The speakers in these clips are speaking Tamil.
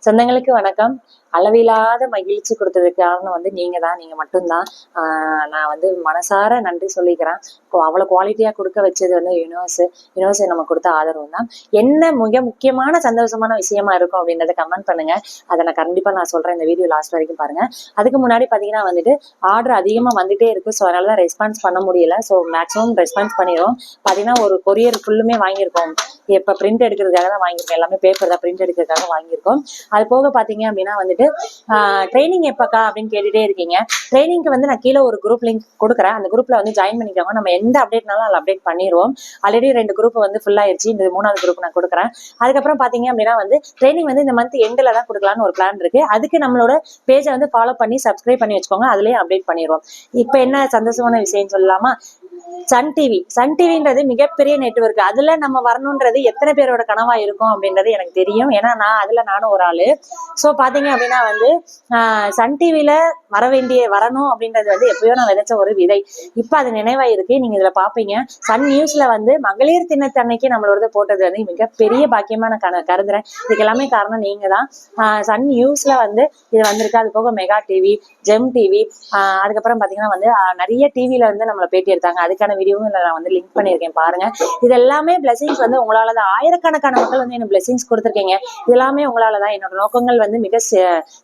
சொந்தங்களுக்கு வணக்கம். அளவில்லாத மகிழ்ச்சி கொடுத்ததுக்கு காரணம் வந்து நீங்க தான், நீங்க மட்டும்தான். நான் வந்து மனசார நன்றி சொல்லிக்கிறேன். அவ்வளவு குவாலிட்டியா கொடுக்க வச்சது வந்து யூனிவர்ஸ் நம்ம கொடுத்த ஆதரவு தான். என்ன மிக முக்கியமான சந்தோஷமான விஷயமா இருக்கும் அப்படின்றத கமெண்ட் பண்ணுங்க. அதை நான் கண்டிப்பா சொல்றேன். இந்த வீடியோ லாஸ்ட் வரைக்கும் பாருங்க. அதுக்கு முன்னாடி பாத்தீங்கன்னா வந்துட்டு ஆர்டர் அதிகமா வந்துட்டே இருக்கு. ஸோ அதனாலதான் ரெஸ்பான்ஸ் பண்ண முடியல. ஸோ மேக்ஸிமம் ரெஸ்பான்ஸ் பண்ணிடுவோம். பாத்தீங்கன்னா ஒரு கொரியர் ஃபுல்லுமே வாங்கியிருக்கோம். இப்ப பிரிண்ட் எடுக்கிறதுக்காக தான் வாங்கியிருக்கோம். எல்லாமே பேப்பர் தான் பிரிண்ட் எடுக்கிறதுக்காக வாங்கியிருக்கோம். அது போக பாத்தீங்க அப்படின்னா வந்துட்டு ட்ரைனிங் எப்பக்கா அப்படின்னு கேட்டுட்டே இருக்கீங்க. ட்ரைனிங்க்கு வந்து நான் கீழே ஒரு குரூப் லிங்க் கொடுக்குறேன். அந்த குரூப்ல வந்து ஜாயின் பண்ணிக்கோங்க. நம்ம எந்த அப்டேட்னாலும் அதில் அப்டேட் பண்ணிடுவோம். ஆல்ரெடி 2 குரூப் வந்து ஃபுல் ஆயிடுச்சு. இந்த 3வது குரூப் நான் கொடுக்குறேன். அதுக்கப்புறம் பாத்தீங்க அப்படின்னா வந்து ட்ரைனிங் வந்து இந்த மந்த் எண்டில் தான் கொடுக்கலான்னு ஒரு பிளான் இருக்கு. அதுக்கு நம்மளோட பேஜை வந்து ஃபாலோ பண்ணி சப்ஸ்கிரைப் பண்ணி வச்சுக்கோங்க. அதுலயே அப்டேட் பண்ணிடுவோம். இப்போ என்ன சந்தோஷமான விஷயம் சொல்லலாமா? சன் டிவின்றது மிகப்பெரிய நெட்வொர்க். அதுல நம்ம வரணும்ன்றது எத்தனை பேரோட கனவா இருக்கும் அப்படின்றது எனக்கு தெரியும். ஏன்னா நானும் ஒரு ஆளு. சோ பாத்தீங்க அப்படின்னா வந்து சன் டிவில வரணும் அப்படின்றது வந்து எப்பயோ நான் விதைச்ச ஒரு விதை. இப்ப அது நினைவாயிருக்கு. நீங்க இதுல பாப்பீங்க. சன் நியூஸ்ல வந்து மகளிர் தினத்தன்னைக்கு நம்மளோட போட்டது வந்து மிகப்பெரிய பாக்கியமா நான் கருதுறேன். இதுக்கு எல்லாமே காரணம் நீங்க தான். சன் நியூஸ்ல வந்து இது வந்திருக்கு. அது போக மெகா டிவி, ஜெம் டிவி, அதுக்கப்புறம் பாத்தீங்கன்னா வந்து நிறைய டிவில வந்து நம்மளை பேட்டி எடுத்தாங்க. அதுக்கான வீடியோவும் நான் வந்து லிங்க் பண்ணியிருக்கேன் பாருங்க. இது எல்லாமே பிளஸிங்ஸ் வந்து உங்களாலதான். ஆயிரக்கணக்கான மக்கள் வந்து எனக்கு பிளஸிங்ஸ் கொடுத்துருக்கீங்க. இது எல்லாமே உங்களாலதான். என்னோட நோக்கங்கள் வந்து மிக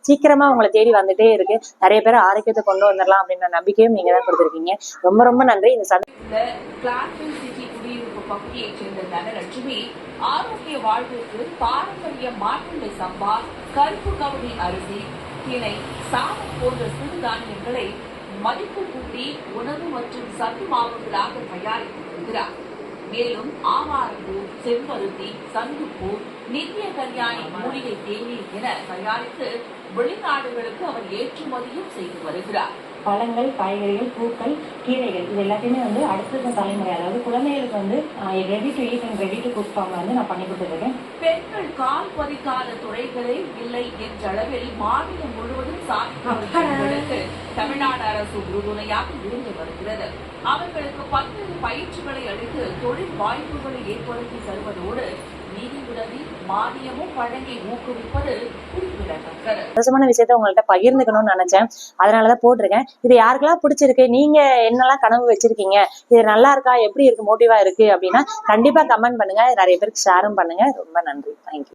சீக்கிரமா உங்களை தேடி வந்துட்டே இருக்கு. நிறைய பேர் ஆரோக்கியத்தை கொண்டு வந்துடலாம் அப்படின்ற நம்பிக்கையும் நீங்க தான் கொடுத்துருக்கீங்க. ரொம்ப ரொம்ப நன்றி. இந்த பகுதியை சேர்ந்த தனலட்சுமி ஆரோக்கிய வாழ்விற்கு பாரம்பரிய மாட்டுண்டை சம்பா, கருப்பு கவுனி அரிசி, திணை, சாதம் போன்ற சிறுதானியங்களை மதிப்பு கூட்டி உணவு மற்றும் சத்து மாவுகளாக தயாரித்து வருகிறார். மேலும் ஆவாரப்பூ, செம்பருத்தி, சங்குப்பூ, நித்திய கல்யாணி மூலிகை தேநீர் என தயாரித்து வெளிநாடுகளுக்கு அவர் ஏற்றுமதியும் செய்து வருகிறார். பழங்கள், காய்கறிகள், பூக்கள், கீரைகள் இது எல்லாத்தையுமே வந்து அடுத்த தலைமுறை, அதாவது குழந்தைகளுக்கு வந்து ready to eat and ready to cook form வந்து நான் பண்ணி கொடுத்துருக்கேன். பெண்கள் கால் பதிக்காத துறைகளே இல்லை என்றளவில் மாநிலம் முழுவதும் சாதிப்பவர்களுக்கு தமிழ்நாடு அரசு உறுதுணையாக இருந்து வருகிறது. அவர்களுக்கு பல்வேறு பயிற்சிகளை அளித்து தொழில் வாய்ப்புகளை ஏற்படுத்தி தருவதோடு நிதி உதவி, மானியமும் வழங்கி ஊக்குவிப்பது குறிப்பிடத்தக்கது. சந்தோஷமான விஷயத்த உங்கள்கிட்ட பகிர்ந்துக்கணும்னு நினைச்சேன். அதனாலதான் போட்டிருக்கேன். இது யாருக்கெல்லாம் பிடிச்சிருக்கு, நீங்க என்னெல்லாம் கனவு வச்சிருக்கீங்க, இது நல்லா இருக்கா, எப்படி இருக்கு, மோட்டிவா இருக்கு அப்படின்னா கண்டிப்பா கமெண்ட் பண்ணுங்க. நிறைய பேருக்கு ஷேரும் பண்ணுங்க. ரொம்ப நன்றி. தேங்க்யூ.